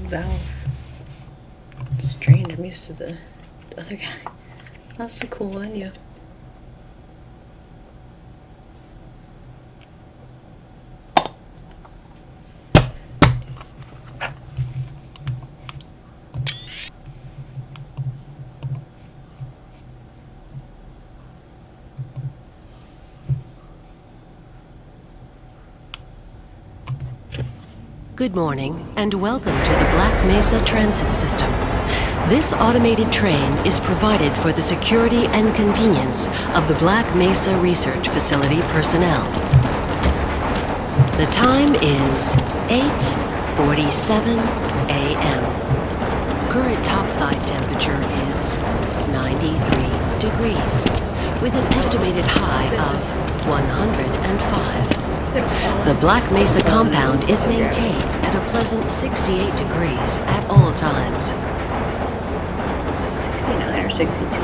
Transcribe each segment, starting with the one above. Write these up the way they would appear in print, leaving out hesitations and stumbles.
valve. Strange, I'm used to the other guy. That's a cool idea. Good morning, and welcome to the Black Mesa Transit System. This automated train is provided for the security and convenience of the Black Mesa Research Facility personnel. The time is 8:47 a.m. Current topside temperature is 93 degrees, with an estimated high of 105. The Black Mesa compound is maintained at a pleasant 68 degrees at all times. 69 or 62.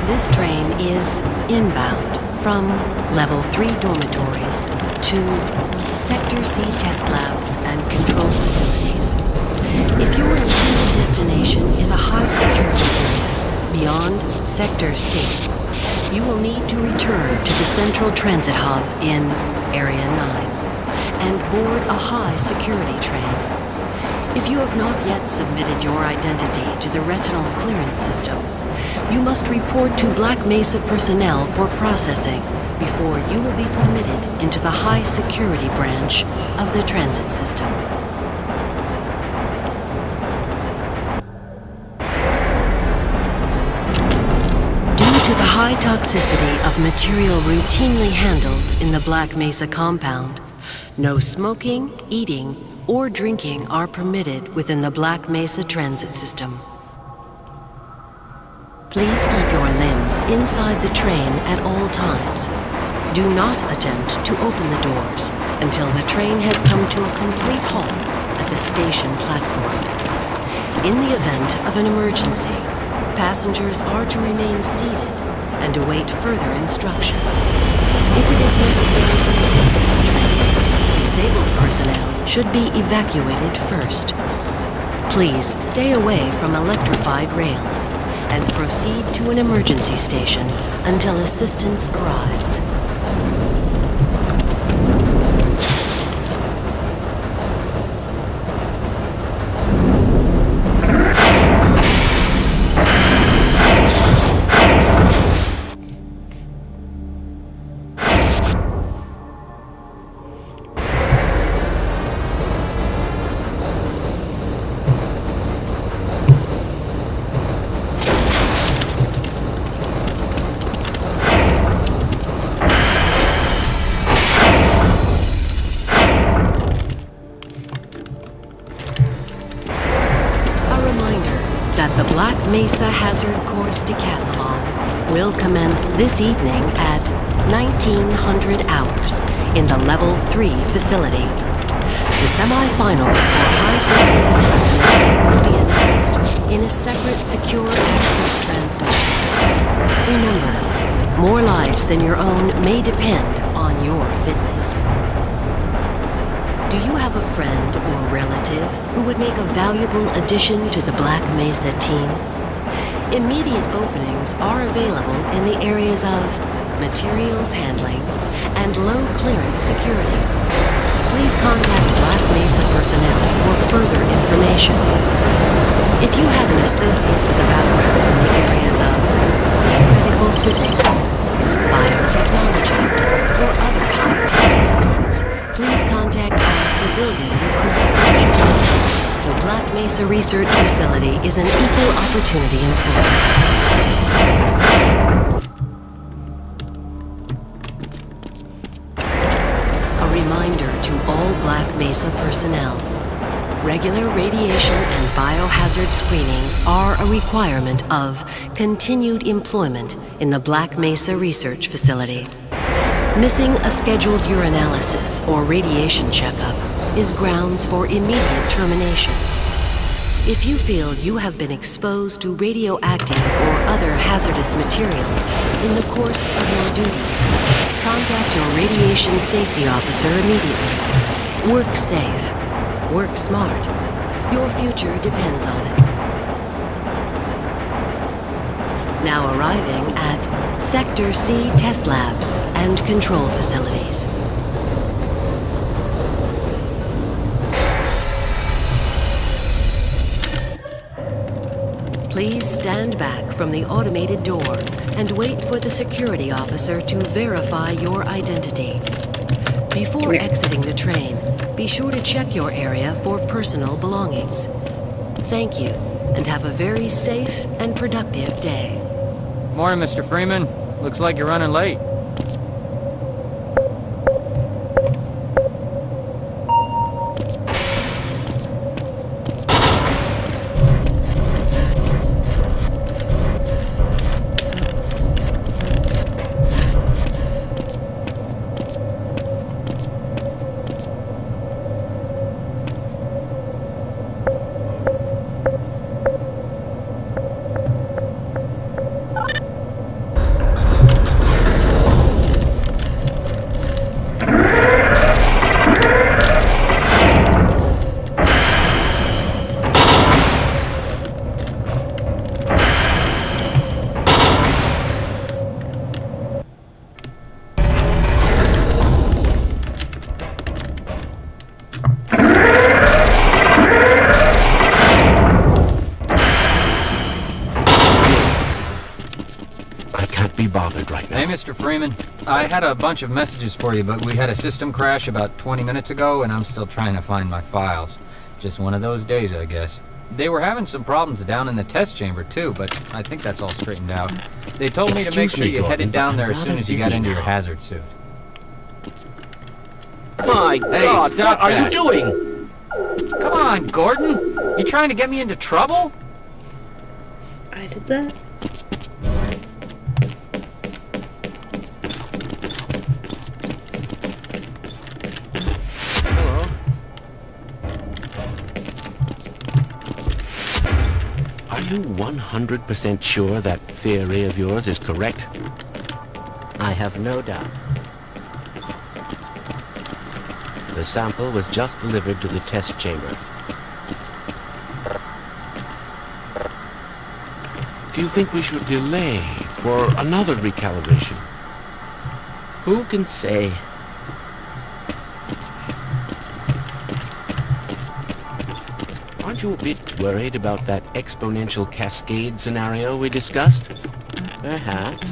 This train is inbound from Level 3 dormitories to Sector C test labs and control facilities. If your intended destination is a high security area beyond Sector C, you will need to return to the Central Transit Hub in Area 9 and board a high security train. If you have not yet submitted your identity to the retinal clearance system, you must report to Black Mesa personnel for processing before you will be permitted into the high security branch of the transit system. Due to the high toxicity of material routinely handled in the Black Mesa compound, no smoking, eating, or drinking are permitted within the Black Mesa transit system. Please keep your limbs inside the train at all times. Do not attempt to open the doors until the train has come to a complete halt at the station platform. In the event of an emergency, passengers are to remain seated and await further instruction. If it is necessary to exit the train, disabled personnel should be evacuated first. Please stay away from electrified rails and proceed to an emergency station until assistance arrives. Black Mesa Hazard Course Decathlon will commence this evening at 1900 hours in the Level 3 facility. The semifinals for high security personnel will be announced in a separate secure access transmission. Remember, more lives than your own may depend on your fitness. Do you have a friend or relative who would make a valuable addition to the Black Mesa team? Immediate openings are available in the areas of materials handling and low clearance security. Please contact Black Mesa personnel for further information. If you have an associate with a background in the areas of theoretical physics, biotechnology, or other high-tech disciplines, please contact our civilian recruitment division. The Black Mesa Research Facility is an equal opportunity employer. A reminder to all Black Mesa personnel. Regular radiation and biohazard screenings are a requirement of continued employment in the Black Mesa Research Facility. Missing a scheduled urinalysis or radiation checkup is grounds for immediate termination. If you feel you have been exposed to radioactive or other hazardous materials in the course of your duties, contact your radiation safety officer immediately. Work safe. Work smart. Your future depends on it. Now arriving at Sector C test labs and control facilities. Please stand back from the automated door and wait for the security officer to verify your identity. Before exiting the train, be sure to check your area for personal belongings. Thank you, and have a very safe and productive day. Morning, Mr. Freeman. Looks like you're running late. Hey, Mr. Freeman. I had a bunch of messages for you, but we had a system crash about 20 minutes ago, and I'm still trying to find my files. Just one of those days, I guess. They were having some problems down in the test chamber, too, but I think that's all straightened out. They told me to make sure you headed down there as soon as you got into your hazard suit. My God, stop what are that. you doing? Come on, Gordon! You trying to get me into trouble? I did that? Hello. Are you 100% sure that theory of yours is correct? I have no doubt. The sample was just delivered to the test chamber. Do you think we should delay for another recalibration? Who can say? Aren't you a bit worried about that exponential cascade scenario we discussed? Perhaps.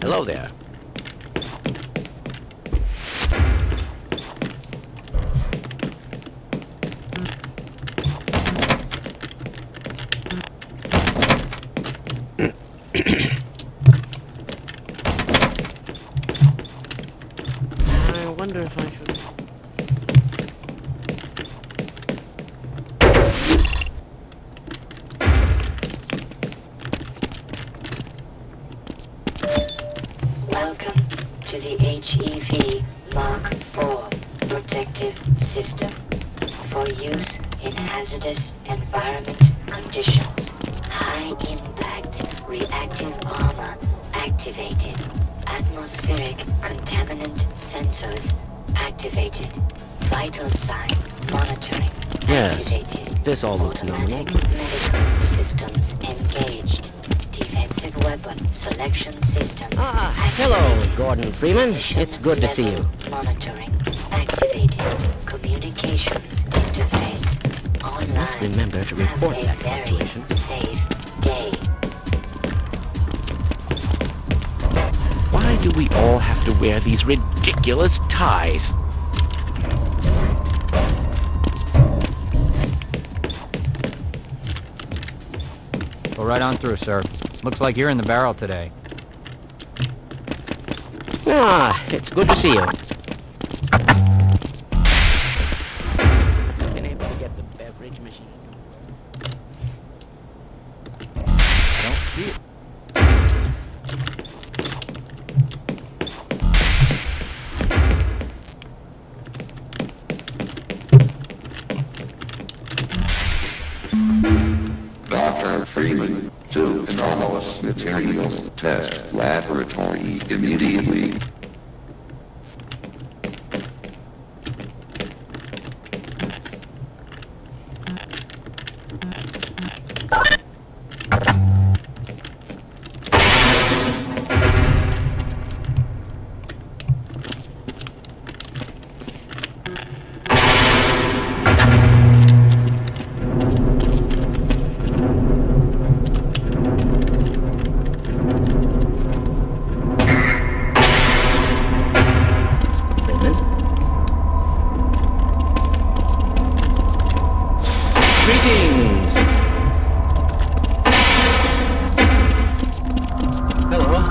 Hello there. I wonder if I should... Welcome to the HEV Mark IV protective system for use in hazardous environment conditions. High impact reactive armor activated. Atmospheric contaminant sensors activated. Vital sign monitoring Yes, activated. this all looks nominal. Automatic medical systems engaged. Defensive weapon selection system Hello, activated. Gordon Freeman. Mission It's good to see you. level monitoring activated. Communications interface online. Let's remember to report Have a that very situation. safe day. Why do we all have to wear these ridiculous ties? Go right on through, sir. Looks like you're in the barrel today. Ah, it's good to see you. Been able to get the beverage machine. I don't see you. Dr. Freeman, to anomalous materials test laboratory immediately. Greetings! Hello.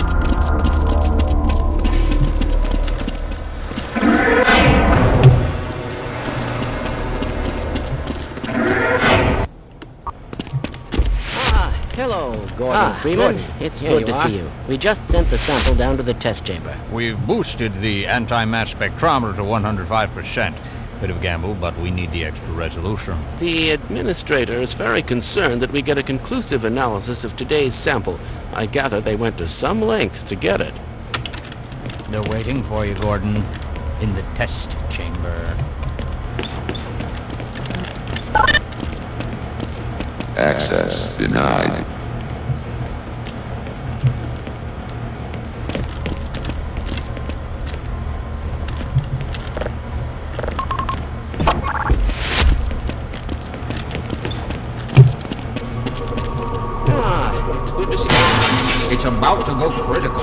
Hello, Gordon Freeman. Gordon, It's here good you to are. see you. We just sent the sample down to the test chamber. We've boosted the anti-mass spectrometer to 105%. Bit of gamble, but we need the extra resolution. The administrator is very concerned that we get a conclusive analysis of today's sample. I gather they went to some lengths to get it. They're waiting for you, Gordon, in the test chamber. Access denied. It's good to see you. It's about to go critical.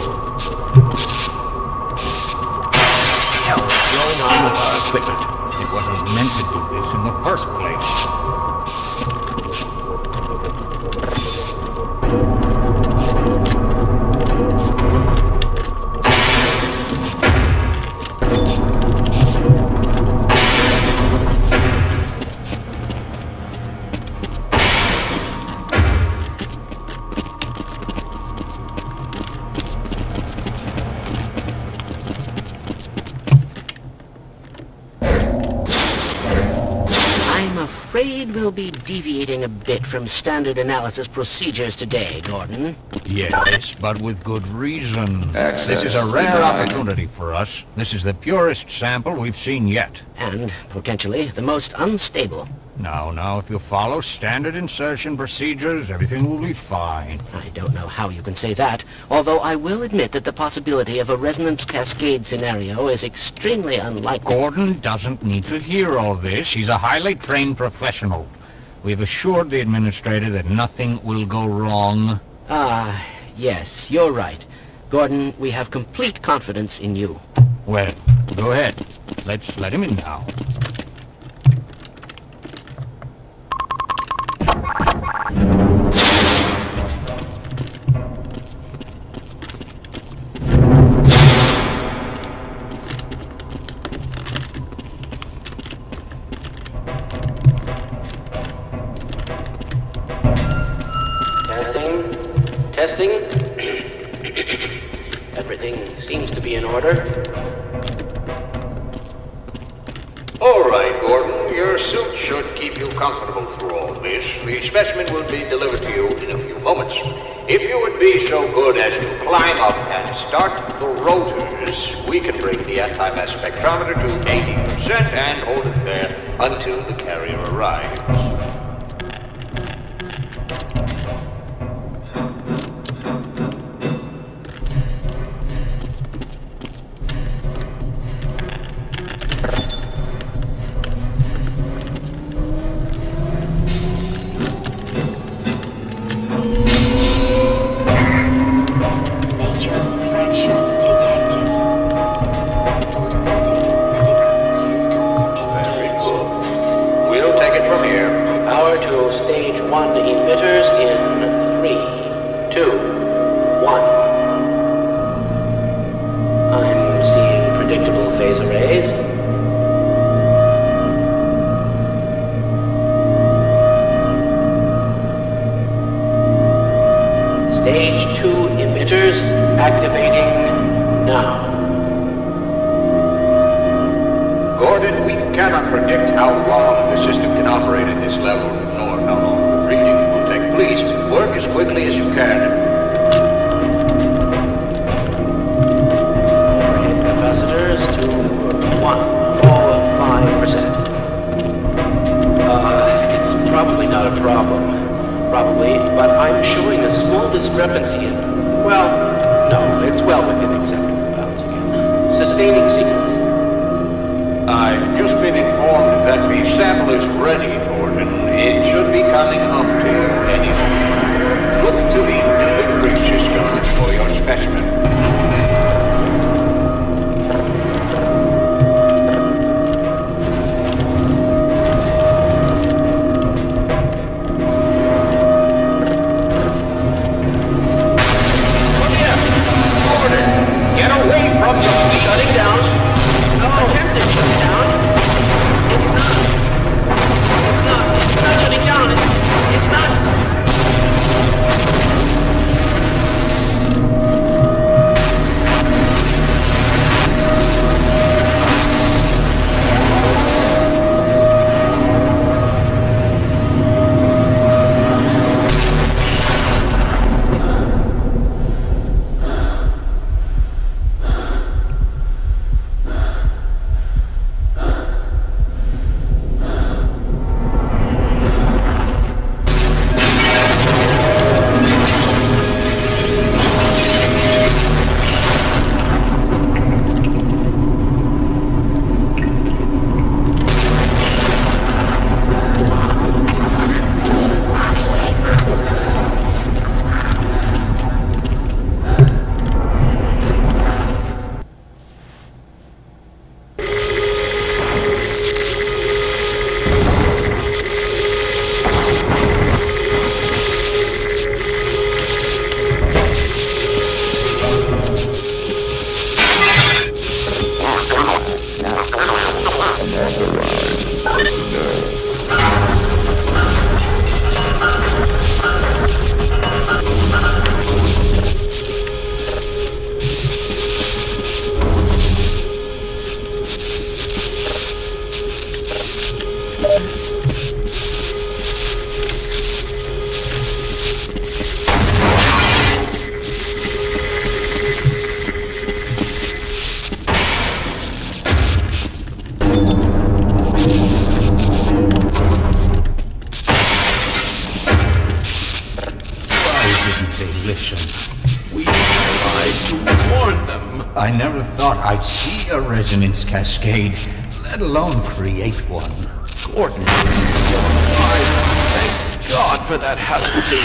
Hell, what's going on with our equipment? It wasn't meant to do this in the first place. I'm afraid we'll be deviating a bit from standard analysis procedures today, Gordon. Yes, but with good reason. Access This is a rare denied. opportunity for us. This is the purest sample we've seen yet. And, potentially, the most unstable. Now, if you follow standard insertion procedures, everything will be fine. I don't know how you can say that, although I will admit that the possibility of a resonance cascade scenario is extremely unlikely. Gordon doesn't need to hear all this. He's a highly trained professional. We've assured the administrator that nothing will go wrong. Ah, yes, you're right. Gordon, we have complete confidence in you. Well, go ahead. Let's let him in now. Testing. Everything seems to be in order. All right, Gordon. Your suit should keep you comfortable through all this. The specimen will be delivered to you in a few moments. If you would be so good as to climb up and start the rotors, we can bring the anti-mass spectrometer to 80% and hold it there until the carrier arrives. Major fracture detected. Automatic medical systems Very engaged. good. We'll take it from here. Power to stage 1 emitters in 3, 2, 1. I'm seeing predictable phase arrays. Stage 2 emitters activating now. Gordon, we cannot predict how long the system can operate at this level, nor how long the reading will take. Please, work as quickly as you can. Overhead capacitors to 105%. It's probably not a problem. Probably, but I'm showing a small discrepancy in... Well, no, it's well within acceptable bounds again. Sustaining sequence. I've just been informed that the sample is ready, Gordon. It should be coming up to you any moment. Look to the delivery system for your specimen. Shutting down. Attempted shutting down. It's not shutting down. It's not. I never thought I'd see a resonance cascade, let alone create one. Gordon. Thank God for that hazard suit.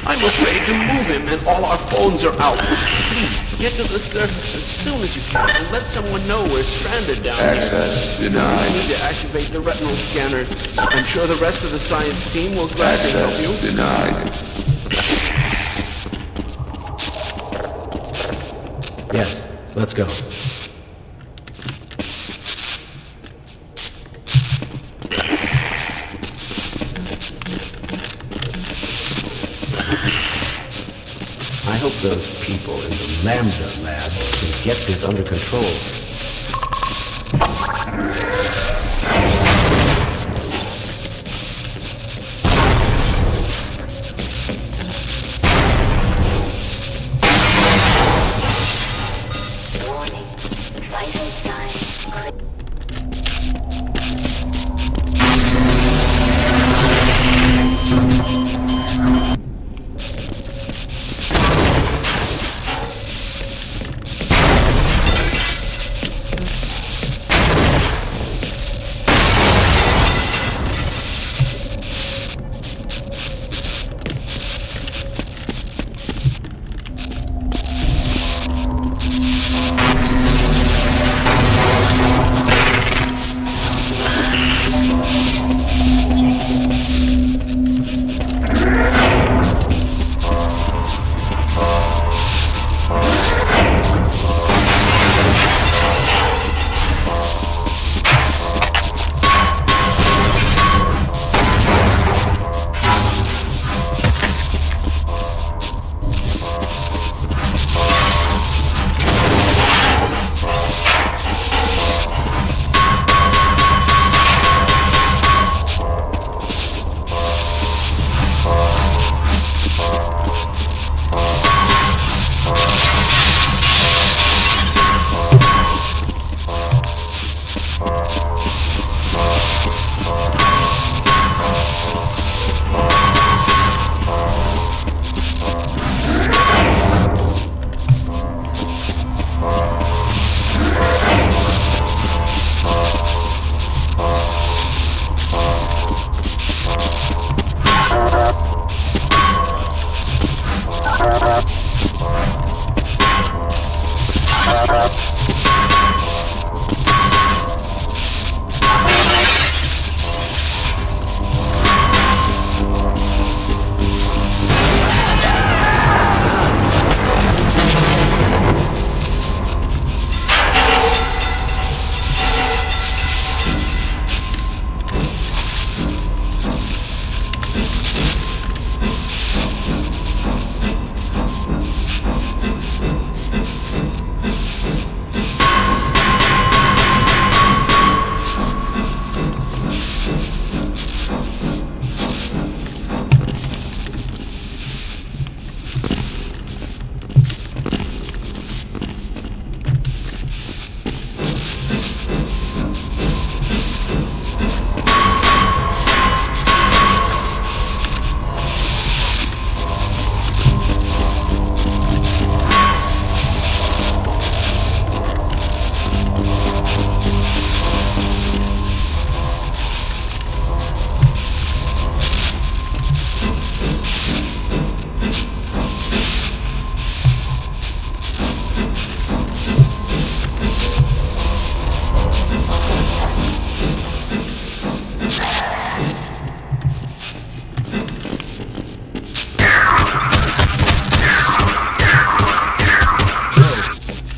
I'm afraid to move him and all our phones are out. Please, get to the surface as soon as you can and let someone know we're stranded down here. Access denied. We need to activate the retinal scanners. I'm sure the rest of the science team will gladly help Access you. denied. Yes, let's go. I hope those people in the Lambda lab can get this under control. Warning. Vital signs.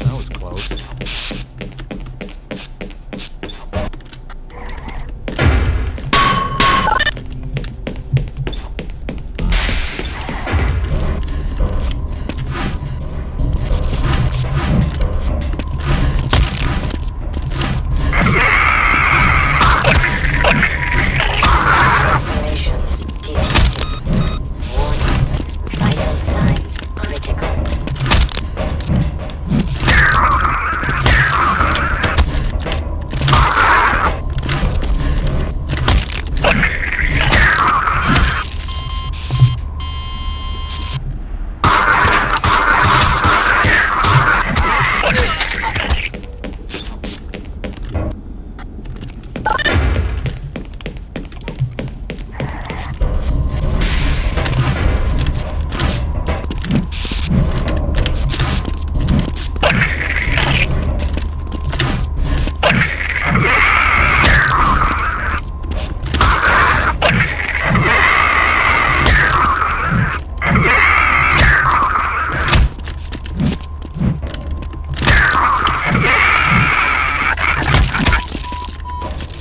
That was close. Lacerations detected. Warning. Vital signs critical.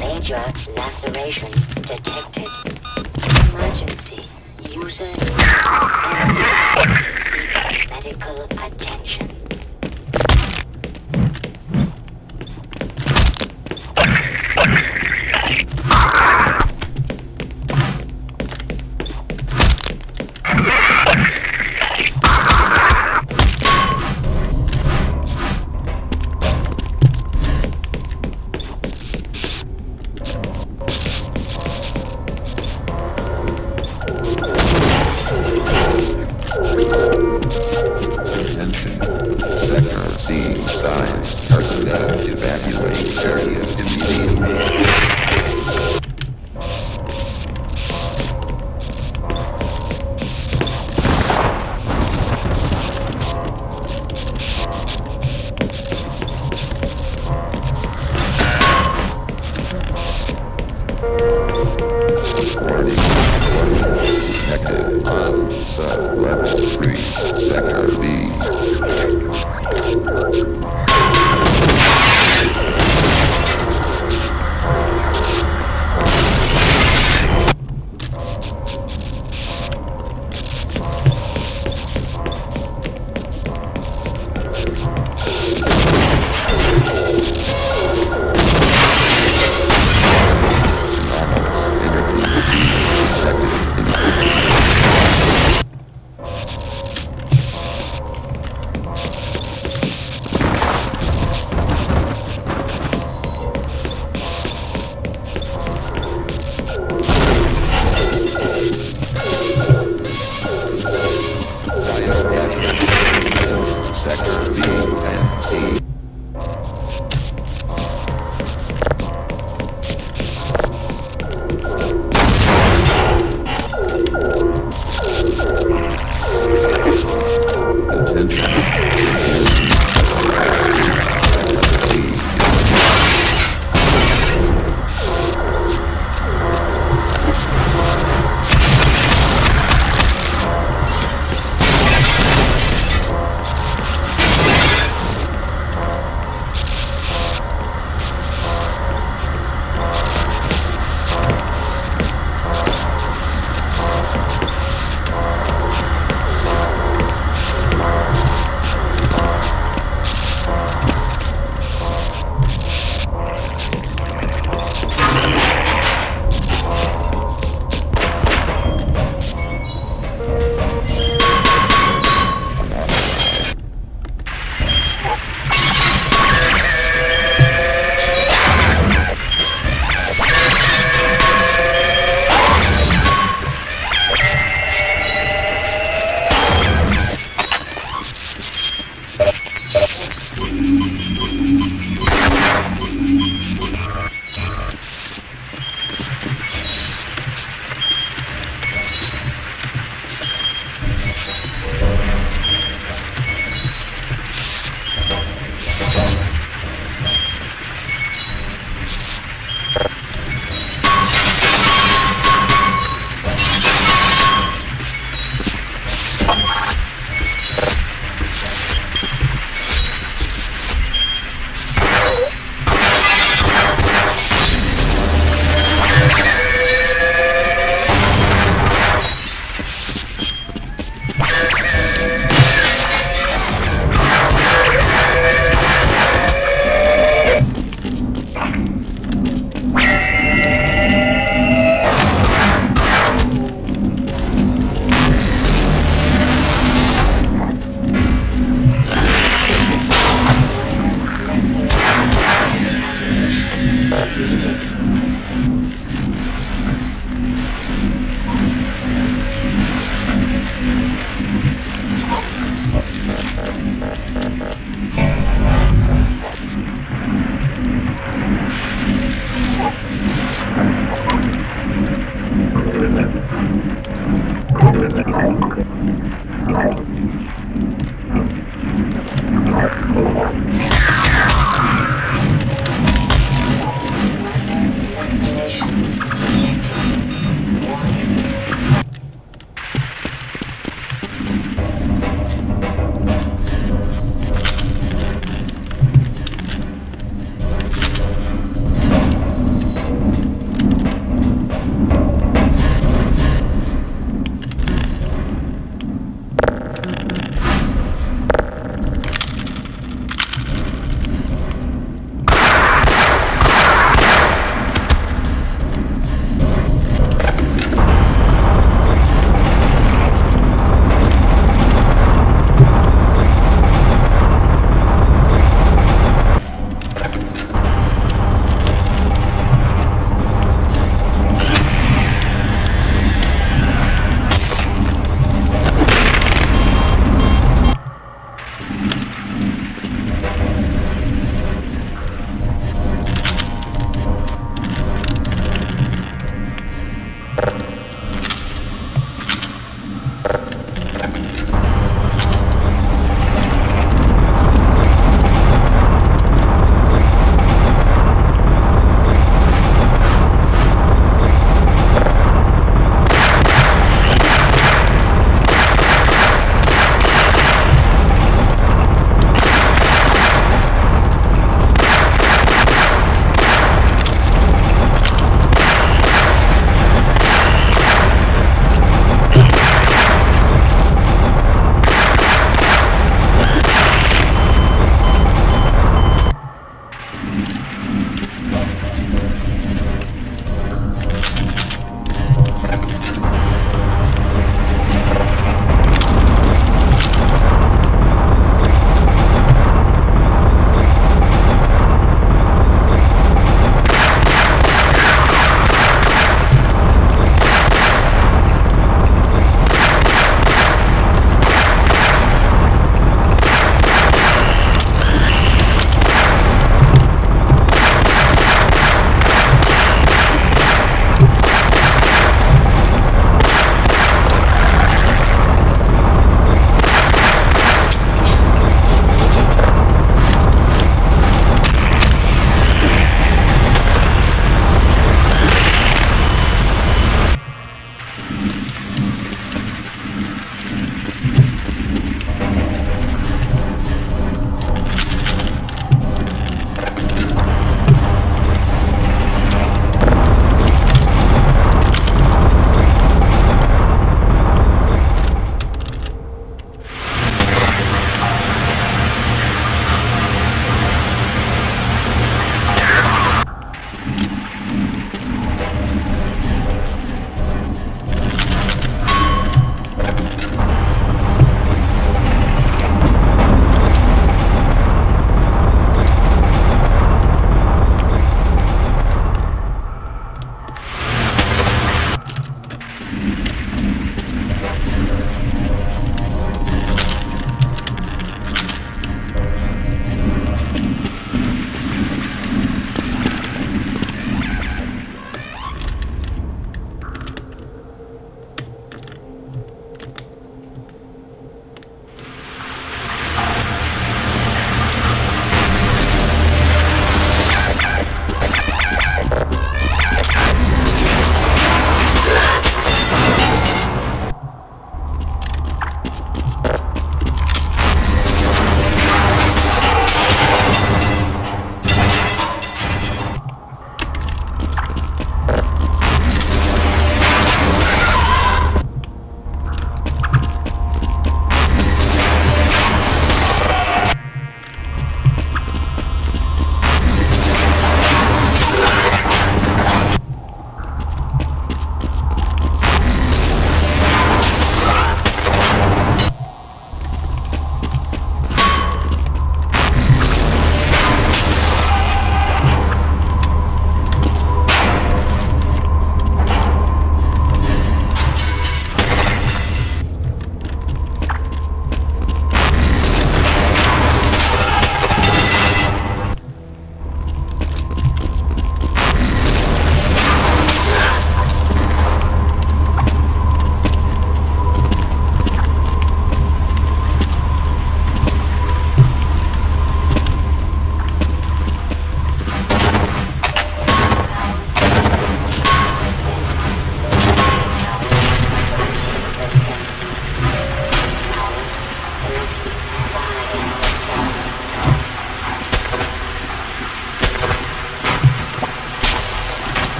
Major lacerations detected. Emergency. User seek medical attention. Attention. Sector C signs. Personnel evacuate area immediately. Warning. Detected on sub-level 3, Sector B. Sector B and C. Attention.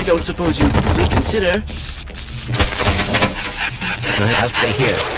don't suppose you'd reconsider? I'll stay here.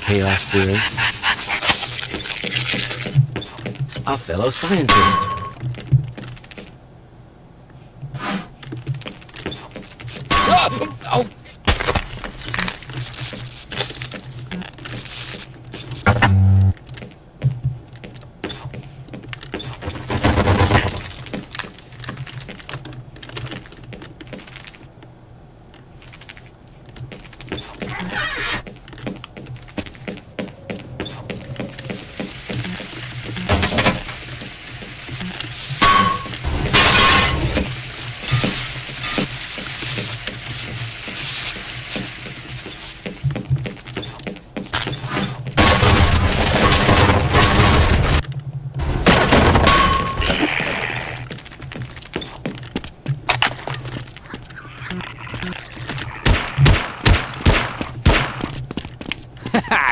Chaos theory. A fellow scientist.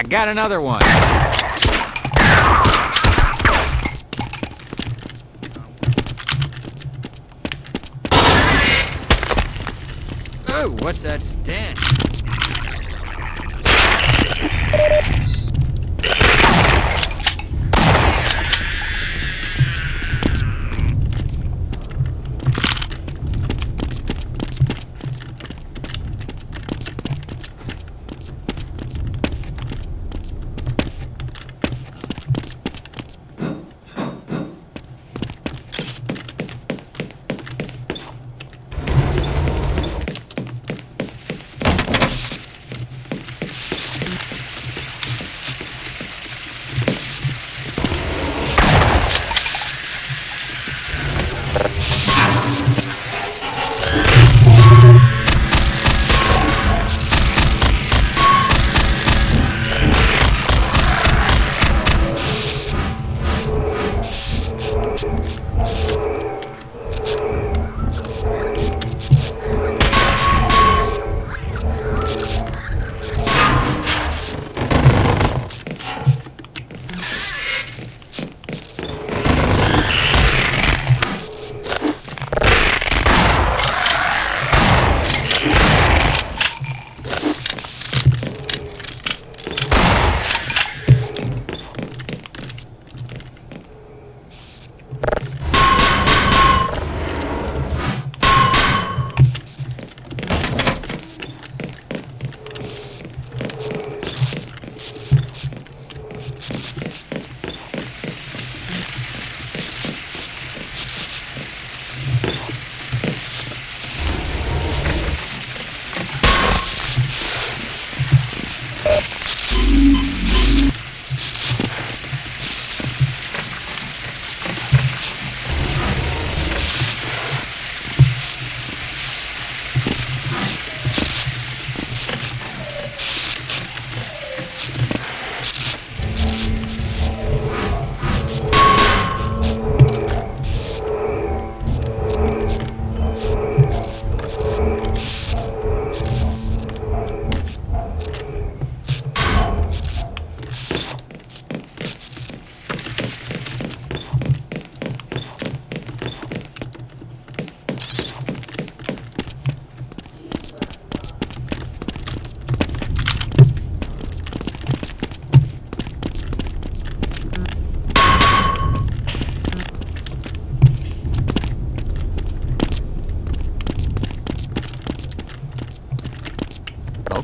got another one. Oh, what's that stench?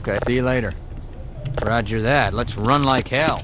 Okay, see you later. Roger that. Let's run like hell.